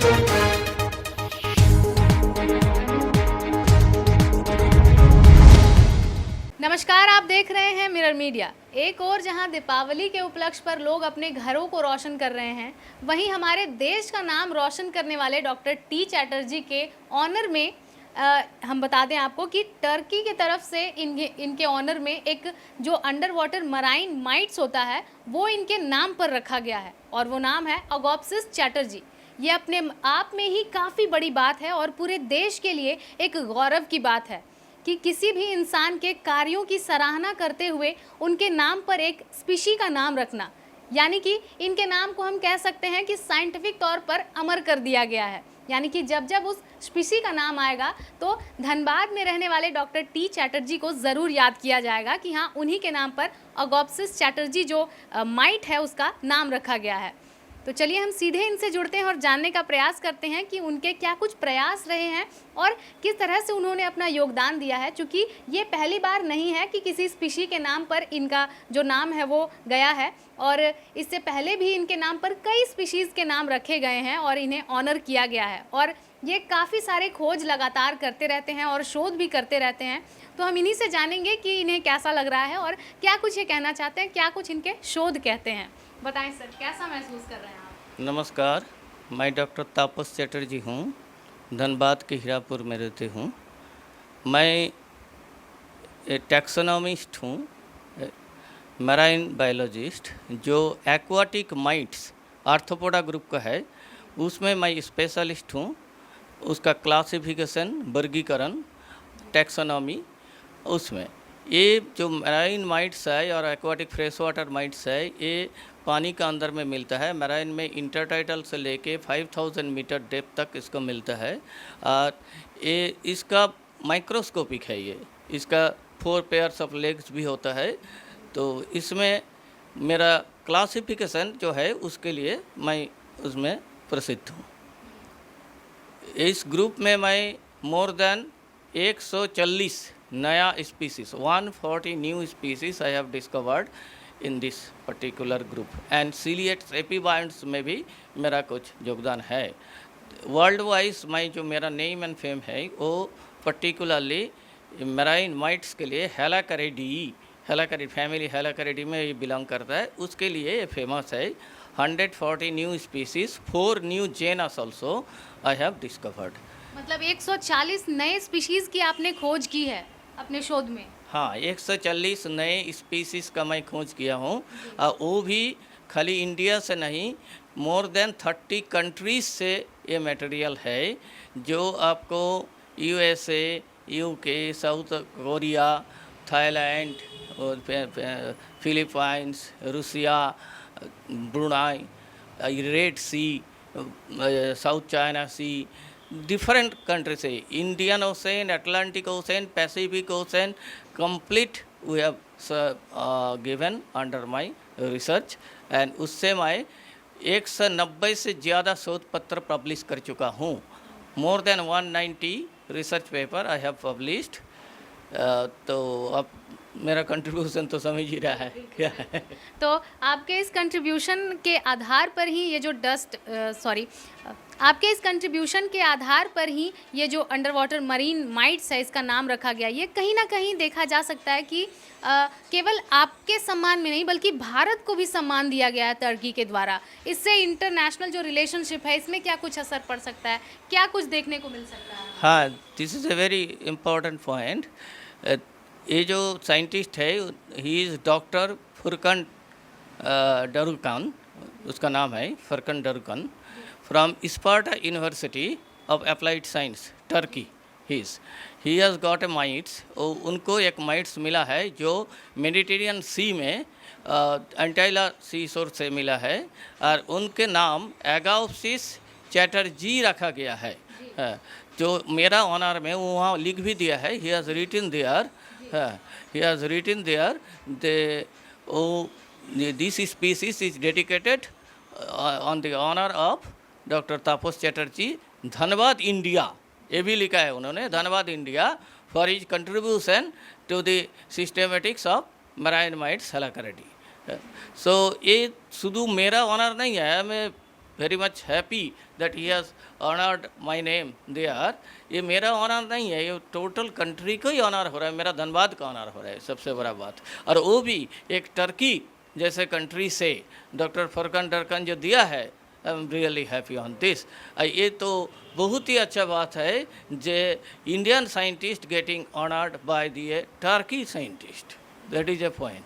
नमस्कार, आप देख रहे हैं मिरर मीडिया। एक और जहां दीपावली के उपलक्ष्य पर लोग अपने घरों को रोशन कर रहे हैं, वहीं हमारे देश का नाम रोशन करने वाले डॉक्टर टी चैटर्जी के ऑनर में हम बता दें आपको कि टर्की की तरफ से इनके ऑनर में एक जो अंडर वाटर मराइन माइट्स होता है वो इनके नाम पर रखा गया है, और वो नाम है अगोप्सिस चैटर्जी। ये अपने आप में ही काफ़ी बड़ी बात है और पूरे देश के लिए एक गौरव की बात है कि किसी भी इंसान के कार्यों की सराहना करते हुए उनके नाम पर एक स्पीशी का नाम रखना, यानी कि इनके नाम को हम कह सकते हैं कि साइंटिफिक तौर पर अमर कर दिया गया है। यानी कि जब जब उस स्पीशी का नाम आएगा तो धनबाद में रहने वाले डॉक्टर टी चैटर्जी को ज़रूर याद किया जाएगा कि हाँ, उन्हीं के नाम पर अगोप्सिस चैटर्जी जो माइट है उसका नाम रखा गया है। तो चलिए हम सीधे इनसे जुड़ते हैं और जानने का प्रयास करते हैं कि उनके क्या कुछ प्रयास रहे हैं और किस तरह से उन्होंने अपना योगदान दिया है, क्योंकि ये पहली बार नहीं है कि किसी स्पीशी के नाम पर इनका जो नाम है वो गया है, और इससे पहले भी इनके नाम पर कई स्पीशीज़ के नाम रखे गए हैं और इन्हें ऑनर किया गया है। और ये काफ़ी सारे खोज लगातार करते रहते हैं और शोध भी करते रहते हैं। तो हम इन्हीं से जानेंगे कि इन्हें कैसा लग रहा है और क्या कुछ ये कहना चाहते हैं, क्या कुछ इनके शोध कहते हैं। बताएं सर, कैसा महसूस कर रहे हैं आप? नमस्कार, मैं डॉक्टर तापस चैटर्जी हूँ, धनबाद के हीरापुर में रहते हूँ। मैं टैक्सोनॉमिस्ट हूँ, मैराइन बायोलॉजिस्ट, जो एक्वाटिक माइट्स आर्थ्रोपोडा ग्रुप का है उसमें मैं स्पेशलिस्ट हूँ। उसका क्लासिफिकेशन, वर्गीकरण, टैक्सोनॉमी, उसमें ये जो मैराइन माइट्स है और एक्वाटिक फ्रेश वाटर माइट्स है, ये पानी का अंदर में मिलता है। मैराइन में इंटरटाइटल से लेके 5000 मीटर डेप्थ तक इसको मिलता है। और ये इसका माइक्रोस्कोपिक है, ये इसका 4 पेयर्स ऑफ लेग्स भी होता है। तो इसमें मेरा क्लासिफिकेशन जो है उसके लिए मैं उसमें प्रसिद्ध हूँ। इस ग्रुप में मैं मोर देन 140 नया species, 140 new species I have discovered in this particular group. And ciliates epibionts में भी मेरा कुछ योगदान है। वर्ल्ड वाइज मैं जो मेरा नेम एंड फेम है वो पर्टिकुलरली मैराइन माइट्स के लिए हेलाकरिडी फैमिली, हेलाकरिडी में ये बिलोंग करता है, उसके लिए ये फेमस है। 140 new species, 4 new genus also I have discovered. मतलब 140 नए स्पीशीज़ की आपने खोज की है अपने शोध में? हाँ, 140 नए स्पीसीज़ का मैं खोज किया हूँ, और वो भी खाली इंडिया से नहीं, मोर देन 30 कंट्रीज से ये मटेरियल है, जो आपको USA, UK, south Korea, Thailand और Philippines, Russia, Brunei, red C, south China C, different countries say Indian Ocean, Atlantic Ocean, Pacific Ocean, complete we have given under my research। and उससे मैं 190 से ज़्यादा शोध पत्र पब्लिश कर चुका हूँ। More than 190 research paper I have published. तो अब मेरा कंट्रीब्यूशन तो समझ ही रहा है क्या है। तो आपके इस कंट्रीब्यूशन के आधार पर ही ये जो आपके इस कंट्रीब्यूशन के आधार पर ही ये जो अंडर वाटर मरीन माइट्स है इसका नाम रखा गया। ये कहीं ना कहीं देखा जा सकता है कि केवल आपके सम्मान में नहीं बल्कि भारत को भी सम्मान दिया गया है टर्की के द्वारा। इससे इंटरनेशनल जो रिलेशनशिप है इसमें क्या कुछ असर पड़ सकता है, क्या कुछ देखने को मिल सकता है? हाँ, this is a very important point. ये जो साइंटिस्ट है ही इज़ डॉक्टर फुरकन डरुकान, उसका नाम है Furkan Durucan, from Sparta University of Applied Science, Turkey. He has got a mites. उनको एक माइट्स मिला है जो मेडिटेरियन सी में एंटाइला सी शोर से मिला है, और उनके नाम एगोप्सिस चैटर्जी रखा गया है। जो मेरा ऑनर में वहाँ लिख भी दिया है, he has written there this species is dedicated on the honor of Dr. Tapas Chatterjee, Dhanbad India, ये भी लिखा है उन्होंने, Dhanbad India for his contribution to the systematics of marine mites Halacaridae. So ये शुद्ध मेरा ऑनर नहीं है, मैं very much happy that he has honored my name there. ये मेरा ऑनर नहीं है, ये टोटल कंट्री को ही ऑनर हो रहा है, मेरा धनबाद का ऑनर हो रहा है, सबसे बड़ा बात। और वो भी एक टर्की जैसे कंट्री से डॉक्टर फरकान डरकान जो दिया है, I am really happy on this. ये तो बहुत ही अच्छा बात है जे Indian scientist getting honoured by the Turkey scientist, that is a point.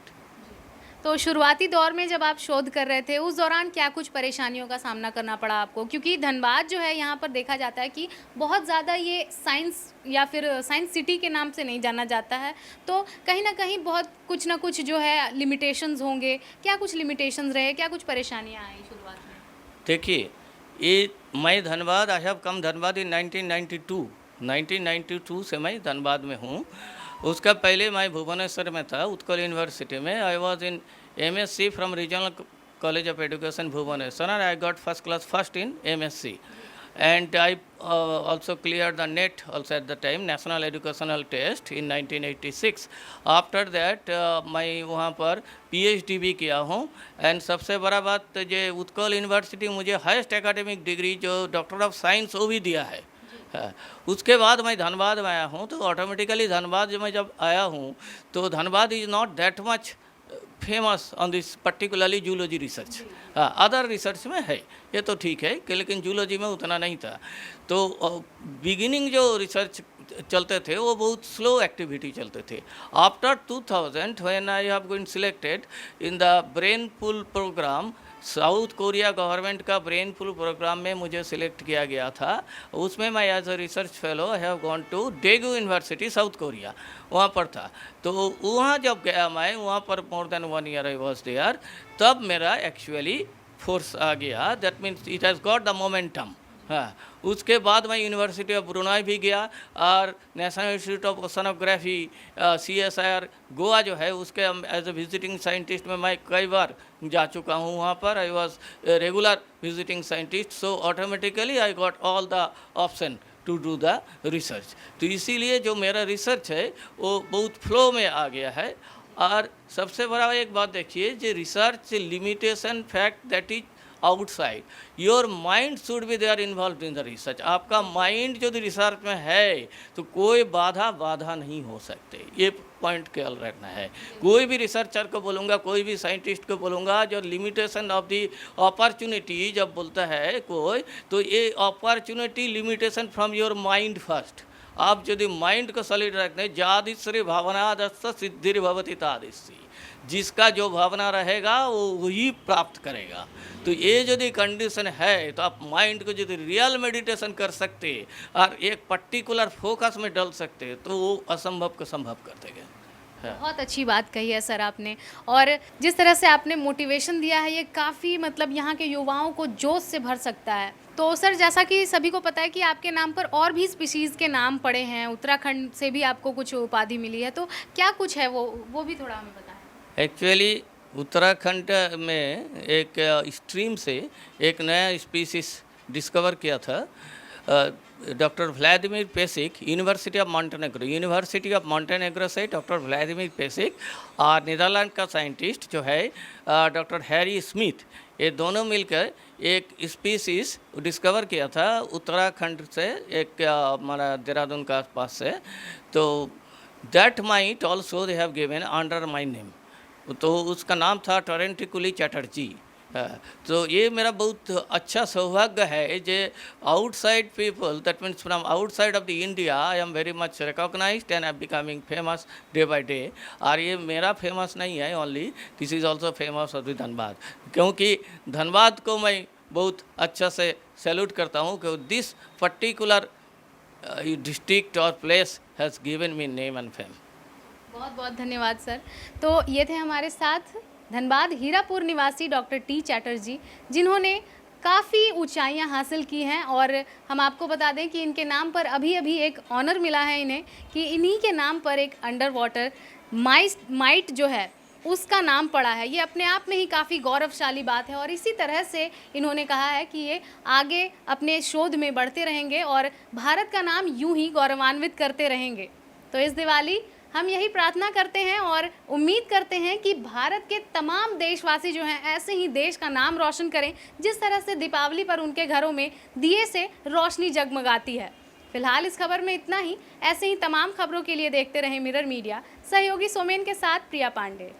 तो शुरुआती दौर में जब आप शोध कर रहे थे, उस दौरान क्या कुछ परेशानियों का सामना करना पड़ा आपको? क्योंकि धनबाद जो है यहाँ पर देखा जाता है कि बहुत ज़्यादा ये साइंस या फिर साइंस सिटी के नाम से नहीं जाना जाता है, तो कहीं ना कहीं बहुत कुछ ना कुछ जो है लिमिटेशंस होंगे। क्या कुछ लिमिटेशंस रहे, क्या कुछ परेशानियाँ आई शुरुआत में? देखिए, ये मैं Dhanbad, I have come Dhanbad in 1992 से मैं धनबाद में हूँ। उसका पहले मैं भुवनेश्वर में था, उत्कल यूनिवर्सिटी में। I was in MSc from Regional College of Education Bhubaneswar and I got first class first in MSc and I also cleared the NET also at the time, National Educational Test in 1986. After that मैं वहाँ पर PhD भी किया हूँ। And सबसे बड़ा बात जो उत्कल यूनिवर्सिटी मुझे हाईएस्ट एकेडमिक डिग्री जो डॉक्टर ऑफ साइंस वो भी दिया है। उसके बाद मैं धनबाद में आया हूँ, तो ऑटोमेटिकली धनबाद में जब आया हूँ तो Dhanbad is not that much famous on this particularly zoology research. हाँ, अदर रिसर्च में है, ये तो ठीक है कि, लेकिन जूलॉजी में उतना नहीं था। तो बिगिनिंग जो रिसर्च चलते थे वो बहुत स्लो एक्टिविटी चलते थे। After 2000 when I have been selected in the brain pool programme, South Korea government का ब्रेन पूल प्रोग्राम में मुझे सिलेक्ट किया गया था। उसमें मैं as a research fellow I have gone to Daegu University South Korea, वहाँ पर था। तो वहाँ जब गया मैं, वहाँ पर more than 1 year I was there, तब मेरा एक्चुअली फोर्स आ गया, that means it has got the momentum. हाँ, उसके बाद मैं यूनिवर्सिटी ऑफ ब्रुनाई भी गया और national institute of oceanography CSIR Goa जो है उसके एज ए विजिटिंग साइंटिस्ट में मैं कई बार जा चुका हूँ। वहाँ पर I was regular visiting scientist, so automatically I got all the option to do the research. तो इसीलिए जो मेरा रिसर्च है वो बहुत फ्लो में आ गया है। और सबसे बड़ा एक बात देखिए, जो research limitation fact that is outside your mind should be they are involve in the research. आपका माइंड जो रिसर्च में है तो कोई बाधा नहीं हो सकते, ये पॉइंट ख्याल रखना है। कोई भी रिसर्चर को बोलूँगा, कोई भी साइंटिस्ट को बोलूँगा, जो लिमिटेशन ऑफ दी अपॉर्चुनिटी जब बोलता है कोई, तो ये opportunity limitation from your mind first. आप यदि माइंड को सॉलिड रखते, जादिश्री भावना दस्त सिद्धिर्भवति तादिश्री, जिसका जो भावना रहेगा वो वही प्राप्त करेगा। तो ये यदि कंडीशन है तो आप माइंड को यदि रियल मेडिटेशन कर सकते और एक पर्टिकुलर फोकस में डल सकते तो वो असंभव को संभव कर देगा। बहुत अच्छी बात कही है सर आपने, और जिस तरह से आपने मोटिवेशन दिया है ये काफ़ी मतलब यहाँ के युवाओं को जोश से भर सकता है। तो सर, जैसा कि सभी को पता है कि आपके नाम पर और भी स्पीशीज़ के नाम पड़े हैं, उत्तराखंड से भी आपको कुछ उपाधि मिली है, तो क्या कुछ है वो भी थोड़ा हमें बताएं। एक्चुअली उत्तराखंड में एक स्ट्रीम से एक नया स्पीसीज डिस्कवर किया था doctor Vladimir Pesic, university of Montenegro से डॉक्टर व्लादिमीर पेसिक और नीदरलैंड का साइंटिस्ट जो है डॉक्टर हैरी स्मिथ, ये दोनों मिलकर एक स्पीसीज डिस्कवर किया था उत्तराखंड से, एक हमारा देहरादून का आसपास से। तो that might also they have given under my name, तो उसका नाम था टोरेंटिकुली चैटर्जी। तो ये मेरा बहुत अच्छा सौभाग्य है जे outside people, that means from outside of the India I am very much recognised and I am becoming famous day by day. और ये मेरा फेमस नहीं है only, this is also famous of the Dhanbad, क्योंकि धनबाद को मैं बहुत अच्छा से सैल्यूट करता हूँ कि दिस पर्टिकुलर डिस्ट्रिक्ट और place has given me name and fame. बहुत बहुत धन्यवाद सर। तो ये थे हमारे साथ धनबाद हीरापुर निवासी डॉक्टर टी चैटर्जी, जिन्होंने काफ़ी ऊंचाइयां हासिल की हैं। और हम आपको बता दें कि इनके नाम पर अभी एक ऑनर मिला है इन्हें, कि इन्हीं के नाम पर एक अंडर वाटर माइट जो है उसका नाम पड़ा है। ये अपने आप में ही काफ़ी गौरवशाली बात है, और इसी तरह से इन्होंने कहा है कि ये आगे अपने शोध में बढ़ते रहेंगे और भारत का नाम यूं ही गौरवान्वित करते रहेंगे। तो इस दिवाली हम यही प्रार्थना करते हैं और उम्मीद करते हैं कि भारत के तमाम देशवासी जो हैं ऐसे ही देश का नाम रोशन करें जिस तरह से दीपावली पर उनके घरों में दिए से रोशनी जगमगाती है। फिलहाल इस खबर में इतना ही। ऐसे ही तमाम खबरों के लिए देखते रहें मिरर मीडिया। सहयोगी सोमेन के साथ प्रिया पांडे।